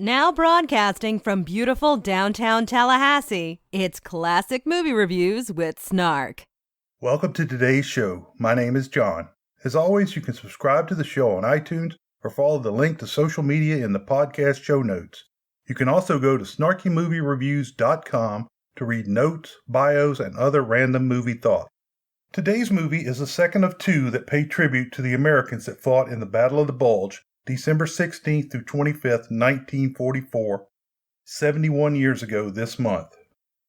Now broadcasting from beautiful downtown Tallahassee, it's Classic Movie Reviews with Snark. Welcome to today's show. My name is John. As always, you can subscribe to the show on iTunes or follow the link to social media in the podcast show notes. You can also go to snarkymoviereviews.com to read notes, bios, and other random movie thoughts. Today's movie is the second of two that pay tribute to the Americans that fought in the Battle of the Bulge, December 16th through 25th, 1944, 71 years ago this month.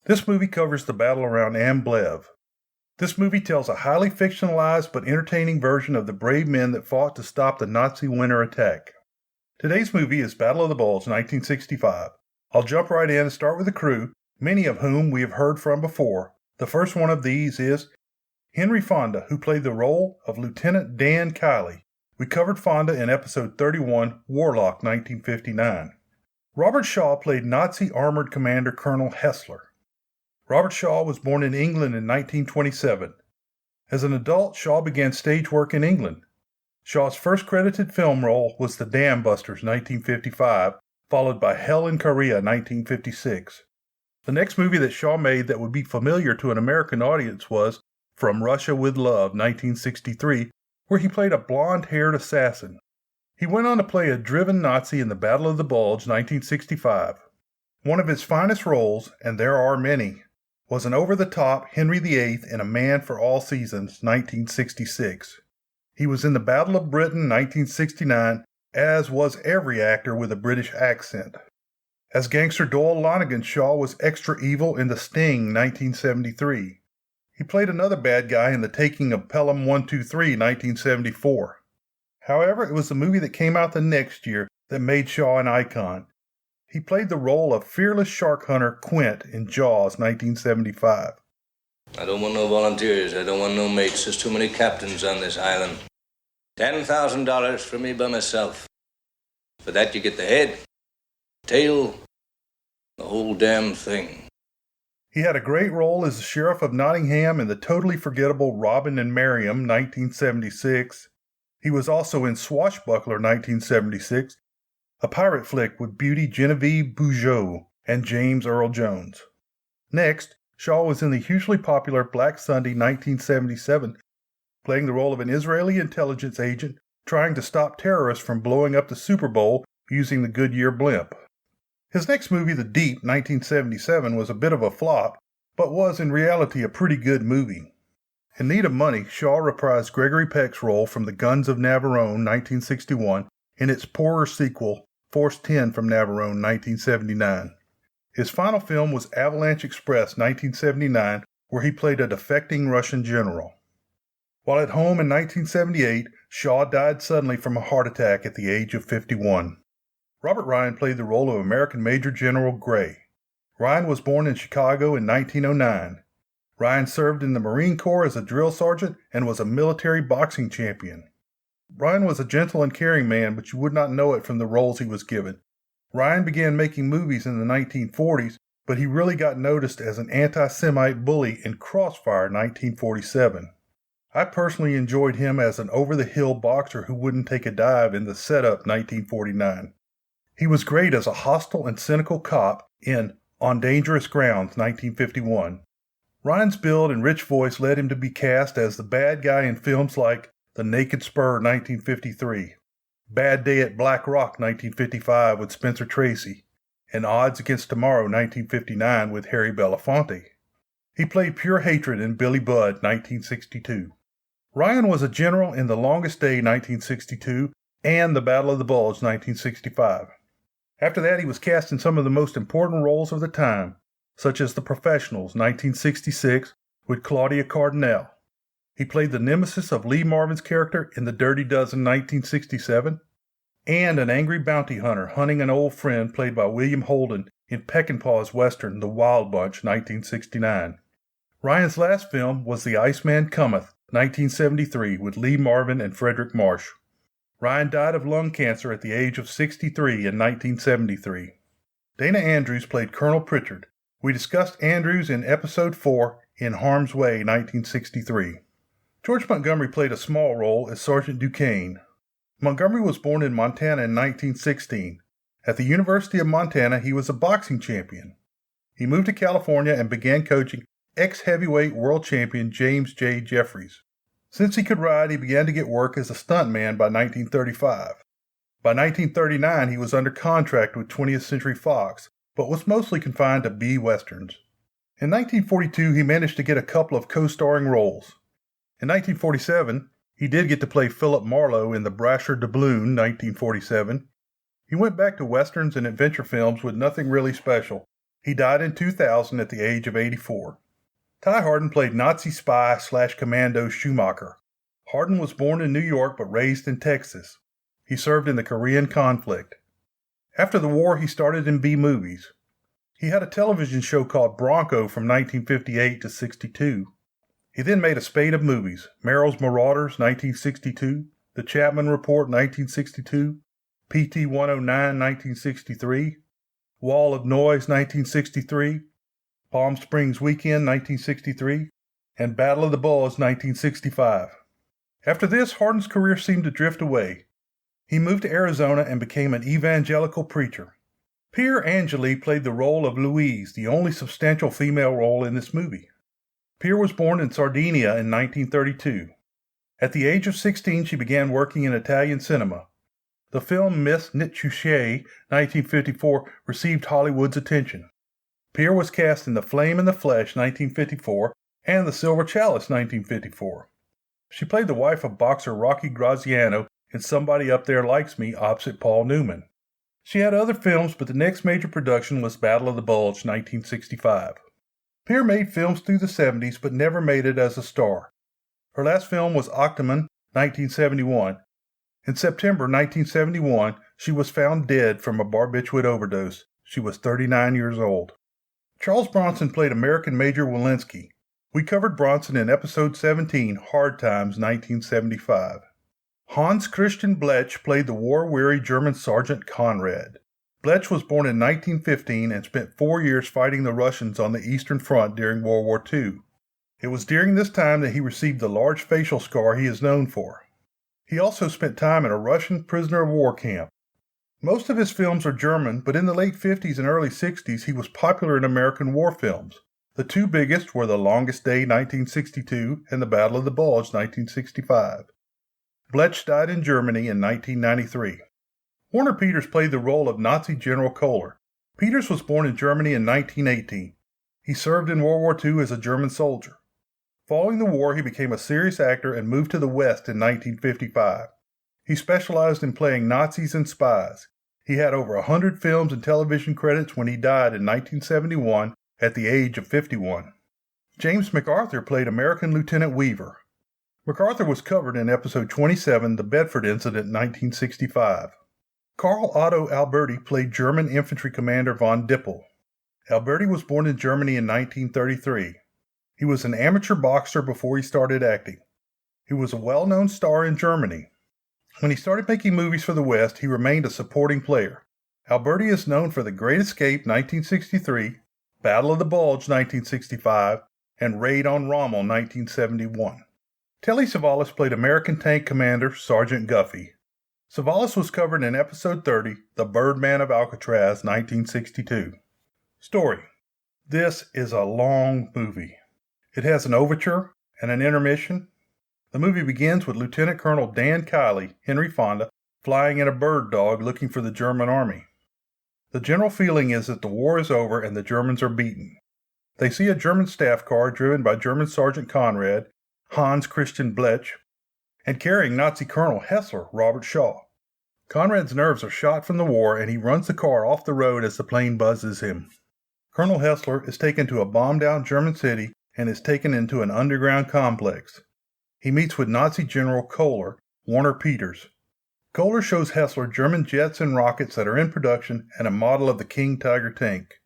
This movie covers the battle around Blech. This movie tells a highly fictionalized but entertaining version of the brave men that fought to stop the Nazi winter attack. Today's movie is Battle of the Bulge, 1965. I'll jump right in and start with the crew, many of whom we have heard from before. The first one of these is Henry Fonda, who played the role of Lieutenant Dan Kiley. We covered Fonda in episode 31, Warlock, 1959. Robert Shaw played Nazi armored commander Colonel Hessler. Robert Shaw was born in England in 1927. As an adult, Shaw began stage work in England. Shaw's first credited film role was The Dam Busters, 1955, followed by Hell in Korea, 1956. The next movie that Shaw made that would be familiar to an American audience was From Russia with Love, 1963, where he played a blonde-haired assassin. He went on to play a driven Nazi in the Battle of the Bulge, 1965. One of his finest roles, and there are many, was an over-the-top Henry VIII in A Man for All Seasons, 1966. He was in the Battle of Britain, 1969, as was every actor with a British accent. As gangster Doyle Lonigan, Shaw was extra evil in The Sting, 1973. He played another bad guy in The Taking of Pelham 123, 1974. However, it was the movie that came out the next year that made Shaw an icon. He played the role of fearless shark hunter Quint in Jaws, 1975. I don't want no volunteers. I don't want no mates. There's too many captains on this island. $10,000 for me by myself. For that you get the head, tail, the whole damn thing. He had a great role as the Sheriff of Nottingham in the totally forgettable Robin and Miriam, 1976. He was also in Swashbuckler, 1976, a pirate flick with beauty Genevieve Bujold and James Earl Jones. Next, Shaw was in the hugely popular Black Sunday, 1977, playing the role of an Israeli intelligence agent trying to stop terrorists from blowing up the Super Bowl using the Goodyear blimp. His next movie, The Deep, 1977, was a bit of a flop, but was in reality a pretty good movie. In need of money, Shaw reprised Gregory Peck's role from The Guns of Navarone, 1961, in its poorer sequel, Force 10 from Navarone, 1979. His final film was Avalanche Express, 1979, where he played a defecting Russian general. While at home in 1978, Shaw died suddenly from a heart attack at the age of 51. Robert Ryan played the role of American Major General Gray. Ryan was born in Chicago in 1909. Ryan served in the Marine Corps as a drill sergeant and was a military boxing champion. Ryan was a gentle and caring man, but you would not know it from the roles he was given. Ryan began making movies in the 1940s, but he really got noticed as an anti-Semite bully in Crossfire, 1947. I personally enjoyed him as an over-the-hill boxer who wouldn't take a dive in The Setup, 1949. He was great as a hostile and cynical cop in On Dangerous Grounds, 1951. Ryan's build and rich voice led him to be cast as the bad guy in films like The Naked Spur, 1953, Bad Day at Black Rock, 1955 with Spencer Tracy, and Odds Against Tomorrow, 1959 with Harry Belafonte. He played pure hatred in Billy Budd, 1962. Ryan was a general in The Longest Day, 1962, and The Battle of the Bulge, 1965. After that, he was cast in some of the most important roles of the time, such as The Professionals, 1966, with Claudia Cardinale. He played the nemesis of Lee Marvin's character in The Dirty Dozen, 1967, and an angry bounty hunter hunting an old friend played by William Holden in Peckinpah's western The Wild Bunch, 1969. Ryan's last film was The Iceman Cometh, 1973, with Lee Marvin and Frederick Marsh. Ryan died of lung cancer at the age of 63 in 1973. Dana Andrews played Colonel Pritchard. We discussed Andrews in Episode 4 in Harm's Way, 1963. George Montgomery played a small role as Sergeant Duquesne. Montgomery was born in Montana in 1916. At the University of Montana, he was a boxing champion. He moved to California and began coaching ex-heavyweight world champion James J. Jeffries. Since he could ride, he began to get work as a stuntman by 1935. By 1939, he was under contract with 20th Century Fox, but was mostly confined to B-westerns. In 1942, he managed to get a couple of co-starring roles. In 1947, he did get to play Philip Marlowe in The Brasher Doubloon, 1947. He went back to westerns and adventure films with nothing really special. He died in 2000 at the age of 84. Ty Hardin played Nazi spy/commando Schumacher. Hardin was born in New York but raised in Texas. He served in the Korean conflict. After the war, he started in B-movies. He had a television show called Bronco from 1958 to 62. He then made a spate of movies: Merrill's Marauders, 1962, The Chapman Report, 1962, PT 109, 1963, Wall of Noise, 1963, Palm Springs Weekend, 1963, and Battle of the Bulge, 1965. After this, Hardin's career seemed to drift away. He moved to Arizona and became an evangelical preacher. Pier Angeli played the role of Louise, the only substantial female role in this movie. Pier was born in Sardinia in 1932. At the age of 16, she began working in Italian cinema. The film Miss Nitouche, 1954, received Hollywood's attention. Pier was cast in The Flame in the Flesh, 1954, and The Silver Chalice, 1954. She played the wife of boxer Rocky Graziano in Somebody Up There Likes Me opposite Paul Newman. She had other films, but the next major production was Battle of the Bulge, 1965. Pier made films through the 70s, but never made it as a star. Her last film was Octomon, 1971. In September 1971, she was found dead from a barbiturate overdose. She was 39 years old. Charles Bronson played American Major Walensky. We covered Bronson in episode 17, Hard Times, 1975. Hans Christian Blech played the war-weary German Sergeant Conrad. Blech was born in 1915 and spent 4 years fighting the Russians on the Eastern Front during World War II. It was during this time that he received the large facial scar he is known for. He also spent time in a Russian prisoner of war camp. Most of his films are German, but in the late 50s and early 60s he was popular in American war films. The two biggest were The Longest Day, 1962, and The Battle of the Bulge, 1965. Blech died in Germany in 1993. Werner Peters played the role of Nazi General Kohler. Peters was born in Germany in 1918. He served in World War II as a German soldier. Following the war, he became a serious actor and moved to the West in 1955. He specialized in playing Nazis and spies. He had over 100 films and television credits when he died in 1971 at the age of 51. James MacArthur played American Lieutenant Weaver. MacArthur was covered in episode 27, The Bedford Incident, 1965. Karl-Otto Alberty played German infantry commander von Dippel. Alberty was born in Germany in 1933. He was an amateur boxer before he started acting. He was a well-known star in Germany. When he started making movies for the West, he remained a supporting player. Alberty is known for The Great Escape, 1963, Battle of the Bulge, 1965, and Raid on Rommel, 1971. Telly Savalas played American Tank Commander Sergeant Guffey. Savalas was covered in episode 30, The Birdman of Alcatraz, 1962. Story. This is a long movie. It has an overture and an intermission. The movie begins with Lieutenant Colonel Dan Kiley, Henry Fonda, flying in a bird dog looking for the German army. The general feeling is that the war is over and the Germans are beaten. They see a German staff car driven by German Sergeant Conrad, Hans Christian Blech, and carrying Nazi Colonel Hessler, Robert Shaw. Conrad's nerves are shot from the war and he runs the car off the road as the plane buzzes him. Colonel Hessler is taken to a bombed-out German city and is taken into an underground complex. He meets with Nazi General Kohler, Werner Peters. Kohler shows Hessler German jets and rockets that are in production and a model of the King Tiger tank.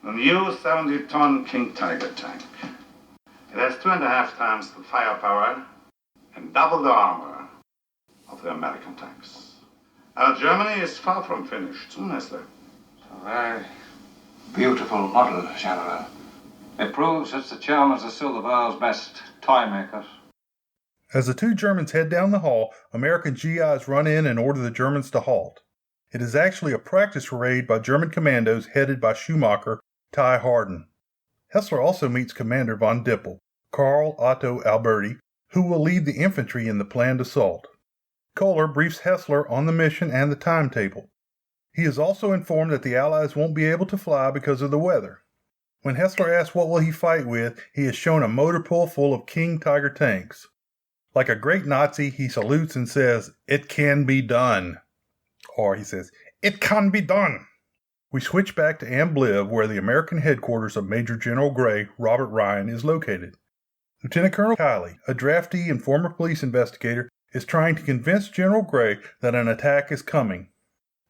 The new 70-ton King Tiger tank. It has 2.5 times the firepower and double the armor of the American tanks. Now, Germany is far from finished, soon as that. A very beautiful model, General. It proves that the Germans are still the world's best toy makers. As the two Germans head down the hall, American GIs run in and order the Germans to halt. It is actually a practice raid by German commandos headed by Schumacher, Ty Hardin. Hessler also meets Commander von Dippel, Karl-Otto Alberty, who will lead the infantry in the planned assault. Kohler briefs Hessler on the mission and the timetable. He is also informed that the Allies won't be able to fly because of the weather. When Hessler asks what will he fight with, he is shown a motor pool full of King Tiger tanks. Like a great Nazi, he salutes and says, "It can be done." Or he says, "It can be done." We switch back to Ambliv, where the American headquarters of Major General Gray, Robert Ryan, is located. Lieutenant Colonel Kiley, a draftee and former police investigator, is trying to convince General Gray that an attack is coming.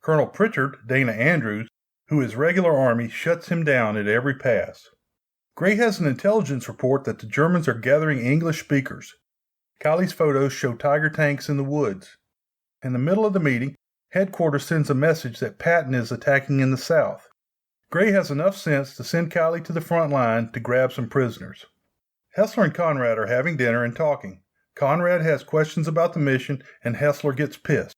Colonel Pritchard, Dana Andrews, who is regular army, shuts him down at every pass. Gray has an intelligence report that the Germans are gathering English speakers. Kiley's photos show Tiger tanks in the woods. In the middle of the meeting, headquarters sends a message that Patton is attacking in the south. Gray has enough sense to send Kiley to the front line to grab some prisoners. Hessler and Conrad are having dinner and talking. Conrad has questions about the mission, and Hessler gets pissed.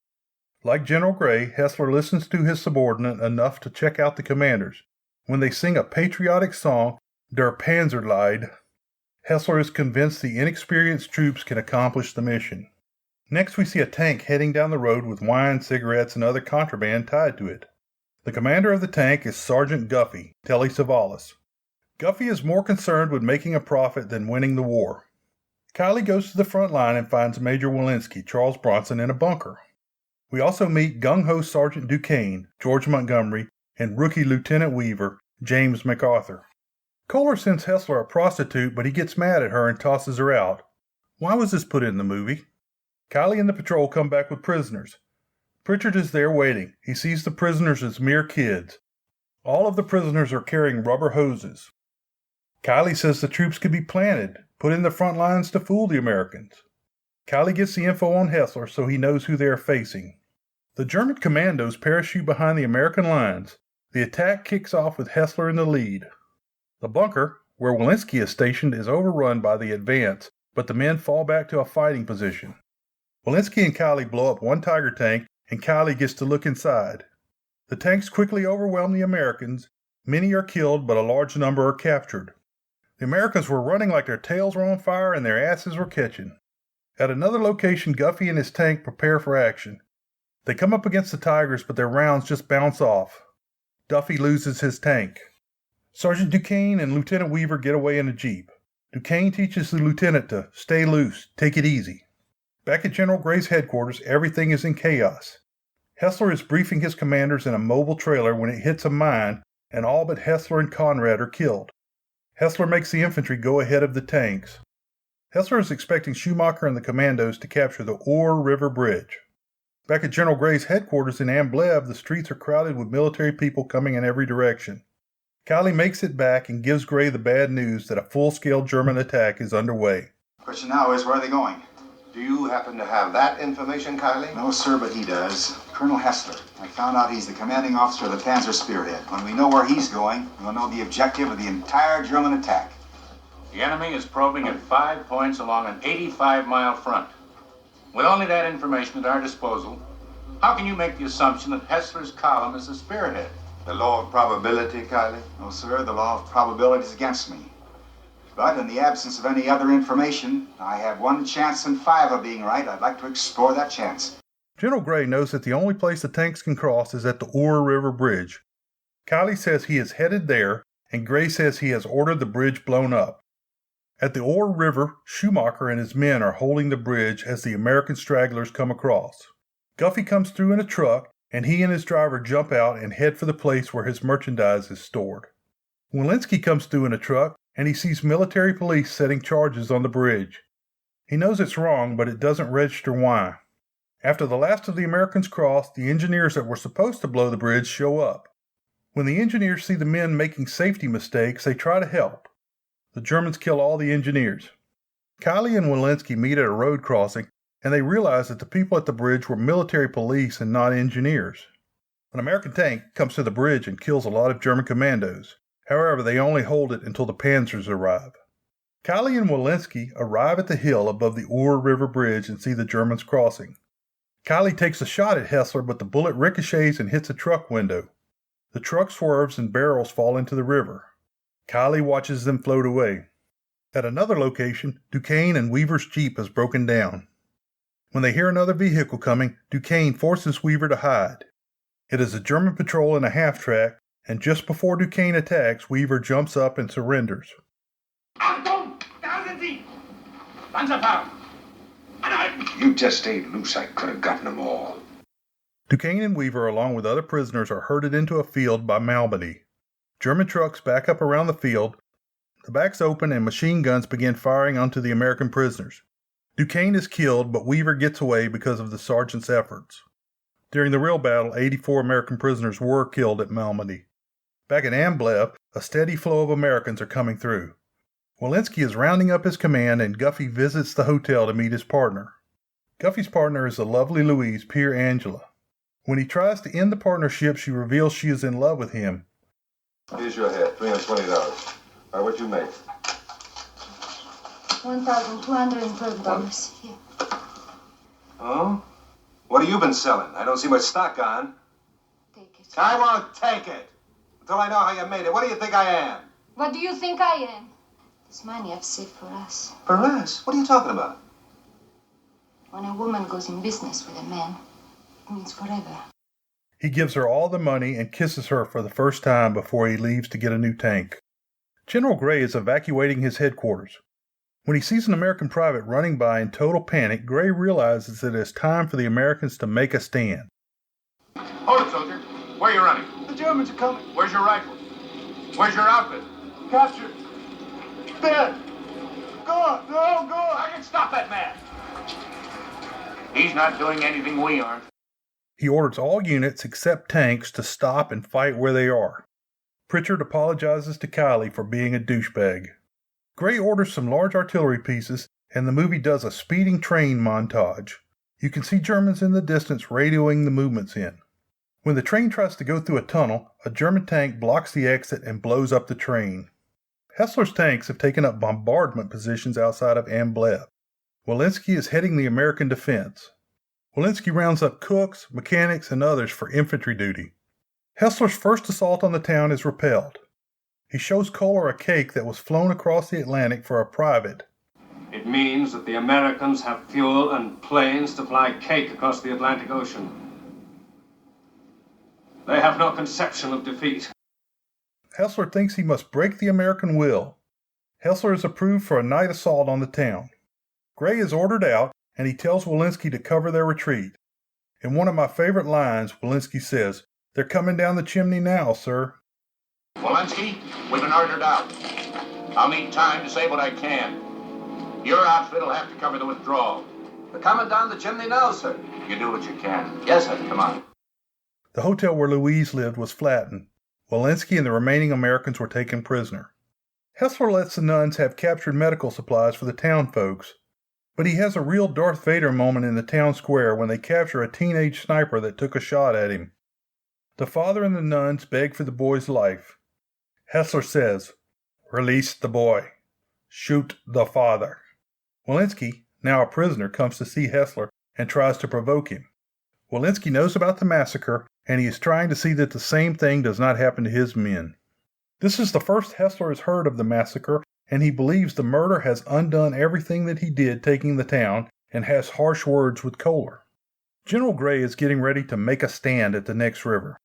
Like General Gray, Hessler listens to his subordinate enough to check out the commanders. When they sing a patriotic song, Der Panzerlied, Hessler is convinced the inexperienced troops can accomplish the mission. Next, we see a tank heading down the road with wine, cigarettes, and other contraband tied to it. The commander of the tank is Sergeant Guffey, Telly Savalas. Guffey is more concerned with making a profit than winning the war. Kiley goes to the front line and finds Major Walensky, Charles Bronson, in a bunker. We also meet gung-ho Sergeant Duquesne, George Montgomery, and rookie Lieutenant Weaver, James MacArthur. Kohler sends Hessler a prostitute, but he gets mad at her and tosses her out. Why was this put in the movie? Kiley and the patrol come back with prisoners. Pritchard is there waiting. He sees the prisoners as mere kids. All of the prisoners are carrying rubber hoses. Kiley says the troops could be planted, put in the front lines to fool the Americans. Kiley gets the info on Hessler so he knows who they are facing. The German commandos parachute behind the American lines. The attack kicks off with Hessler in the lead. The bunker, where Walensky is stationed, is overrun by the advance, but the men fall back to a fighting position. Walensky and Kiley blow up one Tiger tank, and Kiley gets to look inside. The tanks quickly overwhelm the Americans. Many are killed, but a large number are captured. The Americans were running like their tails were on fire and their asses were catching. At another location, Guffey and his tank prepare for action. They come up against the Tigers, but their rounds just bounce off. Duffy loses his tank. Sergeant Duquesne and Lieutenant Weaver get away in a jeep. Duquesne teaches the lieutenant to stay loose, take it easy. Back at General Gray's headquarters, everything is in chaos. Hessler is briefing his commanders in a mobile trailer when it hits a mine, and all but Hessler and Conrad are killed. Hessler makes the infantry go ahead of the tanks. Hessler is expecting Schumacher and the commandos to capture the Ore River Bridge. Back at General Gray's headquarters in Ambliv, the streets are crowded with military people coming in every direction. Kiley makes it back and gives Gray the bad news that a full-scale German attack is underway. Question now is, where are they going? Do you happen to have that information, Kiley? No, sir, but he does. Colonel Hessler. I found out he's the commanding officer of the Panzer Spearhead. When we know where he's going, we'll know the objective of the entire German attack. The enemy is probing at 5 points along an 85-mile front. With only that information at our disposal, how can you make the assumption that Hessler's column is the spearhead? The law of probability, Kiley? No, sir, the law of probability is against me. But in the absence of any other information, I have 1 chance in 5 of being right. I'd like to explore that chance. General Gray knows that the only place the tanks can cross is at the Ore River Bridge. Kiley says he is headed there, and Gray says he has ordered the bridge blown up. At the Ore River, Schumacher and his men are holding the bridge as the American stragglers come across. Guffey comes through in a truck, and he and his driver jump out and head for the place where his merchandise is stored. Walensky comes through in a truck, and he sees military police setting charges on the bridge. He knows it's wrong, but it doesn't register why. After the last of the Americans cross, the engineers that were supposed to blow the bridge show up. When the engineers see the men making safety mistakes, they try to help. The Germans kill all the engineers. Kiley and Walensky meet at a road crossing, and they realize that the people at the bridge were military police and not engineers. An American tank comes to the bridge and kills a lot of German commandos. However, they only hold it until the panzers arrive. Kiley and Walensky arrive at the hill above the Ore River Bridge and see the Germans crossing. Kylie takes a shot at Hessler, but the bullet ricochets and hits a truck window. The truck swerves and barrels fall into the river. Kylie watches them float away. At another location, Duquesne and Weaver's Jeep has broken down. When they hear another vehicle coming, Duquesne forces Weaver to hide. It is a German patrol in a half-track, and just before Duquesne attacks, Weaver jumps up and surrenders. Achtung! Da sind sie! Panzerfahren! You just stayed loose, I could have gotten them all. Duquesne and Weaver, along with other prisoners, are herded into a field by Malmedy. German trucks back up around the field. The backs open and machine guns begin firing onto the American prisoners. Duquesne is killed, but Weaver gets away because of the sergeant's efforts. During the real battle, 84 American prisoners were killed at Malmedy. Back at Ambleth, a steady flow of Americans are coming through. Walensky is rounding up his command, and Guffey visits the hotel to meet his partner. Guffey's partner is the lovely Louise, Pier Angeli. When he tries to end the partnership, she reveals she is in love with him. Here's your head, $320. All right, what you make? $1,212 here. Oh? What have you been selling? I don't see much stock on. Take it. I won't take it until I know how you made it. What do you think I am? What do you think I am? This money I've saved for us. For us? What are you talking about? When a woman goes in business with a man, it means forever. He gives her all the money and kisses her for the first time before he leaves to get a new tank. General Gray is evacuating his headquarters. When he sees an American private running by in total panic, Gray realizes that it is time for the Americans to make a stand. Hold it, soldier. Where are you running? The Germans are coming. Where's your rifle? Where's your outfit? Captured. Dead. Gone. They're all gone. I can stop that man. He's not doing anything we aren't. He orders all units except tanks to stop and fight where they are. Pritchard apologizes to Kylie for being a douchebag. Gray orders some large artillery pieces, and the movie does a speeding train montage. You can see Germans in the distance radioing the movements in. When the train tries to go through a tunnel, a German tank blocks the exit and blows up the train. Hessler's tanks have taken up bombardment positions outside of Ambleth. Walensky is heading the American defense. Walensky rounds up cooks, mechanics, and others for infantry duty. Hessler's first assault on the town is repelled. He shows Kohler a cake that was flown across the Atlantic for a private. It means that the Americans have fuel and planes to fly cake across the Atlantic Ocean. They have no conception of defeat. Hessler thinks he must break the American will. Hessler is approved for a night assault on the town. Gray is ordered out, and he tells Walensky to cover their retreat. In one of my favorite lines, Walensky says, "They're coming down the chimney now, sir." Walensky, we've been ordered out. I'll need time to say what I can. Your outfit will have to cover the withdrawal. They're coming down the chimney now, sir. You do what you can. Yes, sir. Come on. The hotel where Louise lived was flattened. Walensky and the remaining Americans were taken prisoner. Hessler lets the nuns have captured medical supplies for the town folks, but he has a real Darth Vader moment in the town square when they capture a teenage sniper that took a shot at him. The father and the nuns beg for the boy's life. Hessler says, "Release the boy. Shoot the father." Walensky, now a prisoner, comes to see Hessler and tries to provoke him. Walensky knows about the massacre, and he is trying to see that the same thing does not happen to his men. This is the first Hessler has heard of the massacre, and he believes the murder has undone everything that he did taking the town and has harsh words with Kohler. General Gray is getting ready to make a stand at the next river.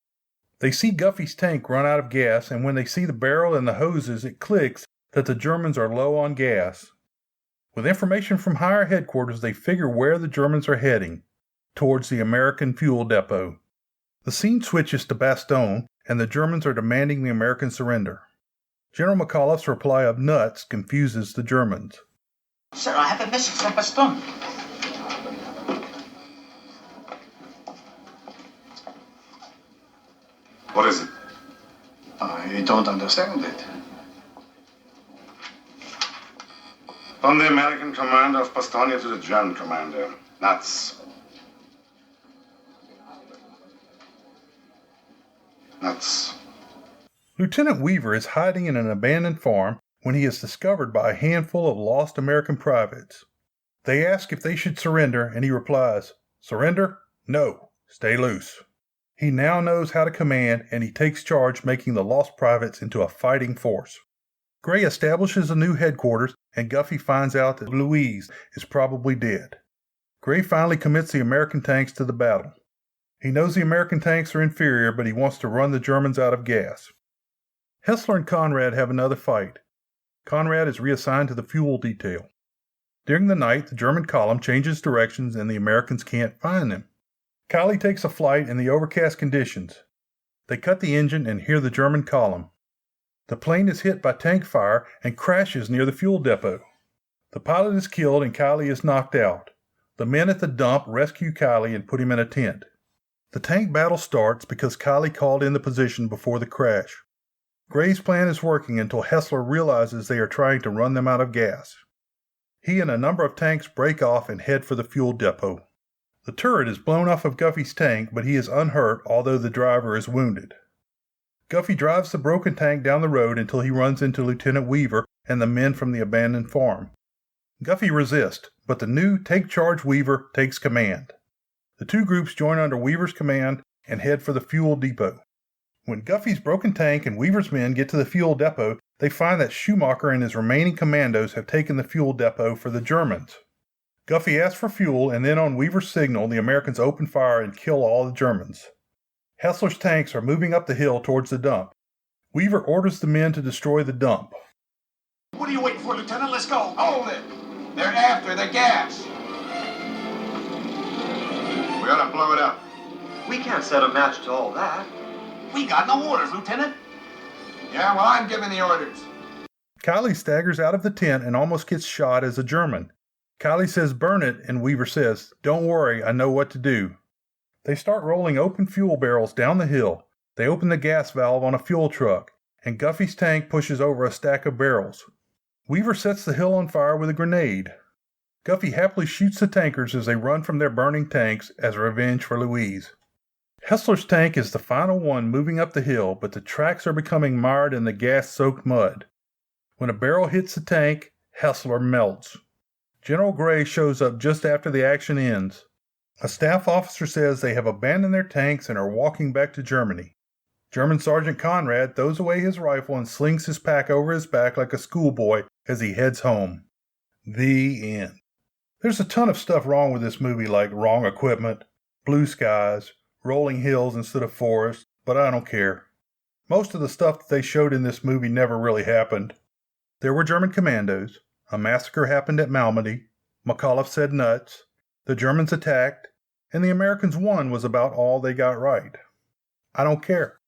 They see Guffey's tank run out of gas, and when they see the barrel and the hoses, it clicks that the Germans are low on gas. With information from higher headquarters, they figure where the Germans are heading, towards the American fuel depot. The scene switches to Bastogne, and the Germans are demanding the American surrender. General McAuliffe's reply of nuts confuses the Germans. Sir, I have a message from Bastogne. What is it? I don't understand it. From the American commander of Bastogne to the German commander. Nuts. Nuts. Lieutenant Weaver is hiding in an abandoned farm when he is discovered by a handful of lost American privates. They ask if they should surrender, and he replies, "Surrender? No, stay loose. He now knows how to command, and he takes charge, making the lost privates into a fighting force. Gray establishes a new headquarters, and Guffey finds out that Louise is probably dead. Gray finally commits the American tanks to the battle. He knows the American tanks are inferior, but he wants to run the Germans out of gas. Hessler and Conrad have another fight. Conrad is reassigned to the fuel detail. During the night, the German column changes directions and the Americans can't find them. Kylie takes a flight in the overcast conditions. They cut the engine and hear the German column. The plane is hit by tank fire and crashes near the fuel depot. The pilot is killed and Kylie is knocked out. The men at the dump rescue Kylie and put him in a tent. The tank battle starts because Kylie called in the position before the crash. Gray's plan is working until Hessler realizes they are trying to run them out of gas. He and a number of tanks break off and head for the fuel depot. The turret is blown off of Guffey's tank, but he is unhurt, although the driver is wounded. Guffey drives the broken tank down the road until he runs into Lieutenant Weaver and the men from the abandoned farm. Guffey resists, but the new Take Charge Weaver takes command. The two groups join under Weaver's command and head for the fuel depot. When Guffey's broken tank and Weaver's men get to the fuel depot, they find that Schumacher and his remaining commandos have taken the fuel depot for the Germans. Guffey asks for fuel, and then on Weaver's signal, the Americans open fire and kill all the Germans. Hessler's tanks are moving up the hill towards the dump. Weaver orders the men to destroy the dump. What are you waiting for, Lieutenant? Let's go. Hold it! They're after the gas! We ought to blow it up. We can't set a match to all that. We got no orders, Lieutenant. Yeah, well, I'm giving the orders. Kylie staggers out of the tent and almost gets shot as a German. Kylie says, "Burn it," and Weaver says, "Don't worry, I know what to do." They start rolling open fuel barrels down the hill. They open the gas valve on a fuel truck, and Guffey's tank pushes over a stack of barrels. Weaver sets the hill on fire with a grenade. Guffey happily shoots the tankers as they run from their burning tanks as revenge for Louise. Hessler's tank is the final one moving up the hill, but the tracks are becoming mired in the gas-soaked mud. When a barrel hits the tank, Hessler melts. General Gray shows up just after the action ends. A staff officer says they have abandoned their tanks and are walking back to Germany. German Sergeant Conrad throws away his rifle and slings his pack over his back like a schoolboy as he heads home. The end. There's a ton of stuff wrong with this movie, like wrong equipment, blue skies, rolling hills instead of forests, but I don't care. Most of the stuff that they showed in this movie never really happened. There were German commandos, a massacre happened at Malmedy, McAuliffe said nuts, the Germans attacked, and the Americans won was about all they got right. I don't care.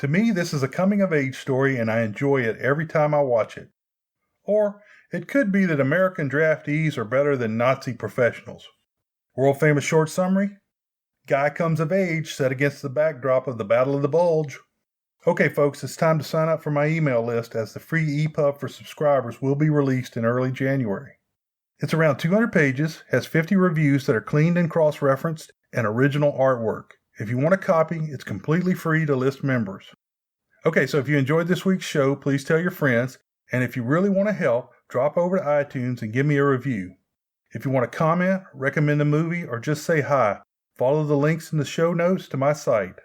To me, this is a coming-of-age story, and I enjoy it every time I watch it. Or it could be that American draftees are better than Nazi professionals. World-famous short summary? Guy comes of age set against the backdrop of the Battle of the Bulge. Okay, folks, it's time to sign up for my email list, as the free EPUB for subscribers will be released in early January. It's around 200 pages, has 50 reviews that are cleaned and cross-referenced, and original artwork. If you want a copy, it's completely free to list members. Okay, so if you enjoyed this week's show, please tell your friends, and if you really want to help, drop over to iTunes and give me a review. If you want to comment, recommend a movie, or just say hi, follow the links in the show notes to my site.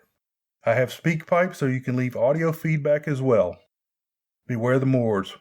I have SpeakPipe so you can leave audio feedback as well. Beware the Moors.